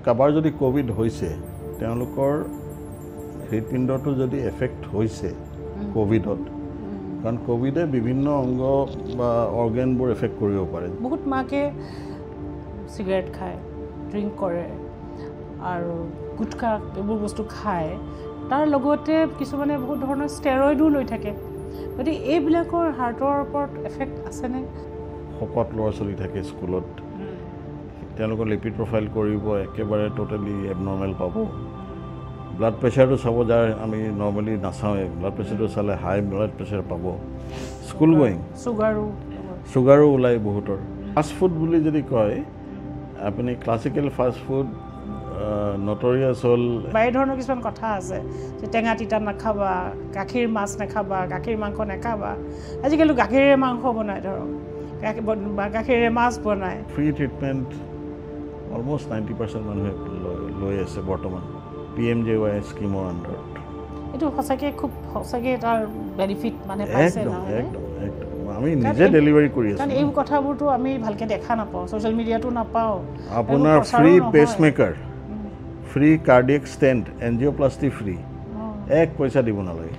কাবাৰ যদি কোভিড হৈছে তেওঁলোকৰ হৃদপিণ্ডটো যদি এফেক্ট হৈছে কোভিডত কাৰণ কোভিডে বিভিন্ন অংগ বা অৰ্গেনবোৰ এফেক্ট কৰিব পাৰে বহুত মাকে সিগাৰেট খায় ড্ৰিংক কৰে আৰু গুটখা এইবোৰ বস্তু খায় তাৰ লগতে কিছুমানে বহুত ধৰণৰ ষ্টেৰইডো লৈ থাকে গতিকে এইবিলাকৰ হাৰ্টৰ ওপৰত এফেক্ট আছেনে শকত ল'ৰা ছোৱালী থাকে স্কুলত তেওঁলোকৰ লিপিড প্ৰফাইল কৰিব একেবাৰে টোটেলি এবনৰ্মেল পাব ব্লাড প্ৰেছাৰটো চাব যাৰ আমি নৰ্মেলি নাচাওঁৱে ব্লাড প্ৰেছাৰটো চালে হাই ব্লাড প্ৰেছাৰ পাব স্কুল গোয়িং চুগাৰো ওলায় বহুতৰ ফাষ্ট ফুড বুলি যদি কয় আপুনি ক্লাছিকেল ফাষ্ট ফুড নটৰিয়াছ হ'ল এই ধৰণৰ কিছুমান কথা আছে যে টেঙা তিতা নাখাবা গাখীৰ মাছ নাখাবা গাখীৰ মাংস নাখাবা আজিকালি গাখীৰেৰে মাংস বনায় ধৰক গাখীৰেৰে মাছ বনায় ফ্ৰী ট্ৰিটমেণ্ট অলমষ্ট 90% মানুহে লৈ আছে বৰ্তমান PMJY স্কিমৰ আণ্ডাৰত এইটো সঁচাকৈ খুব সঁচাকৈ তাৰ বেনিফিট মানে পাইছে আমি নিজে ডেলিভাৰী কৰি আছোঁ কাৰণ এই কথাবোৰতো আমি ভালকৈ দেখা নাপাওঁ ছ'চিয়েল মিডিয়াতো নাপাওঁ আপোনাৰ free pacemaker free cardiac stent angioplasty free এক পইচা দিব নালাগে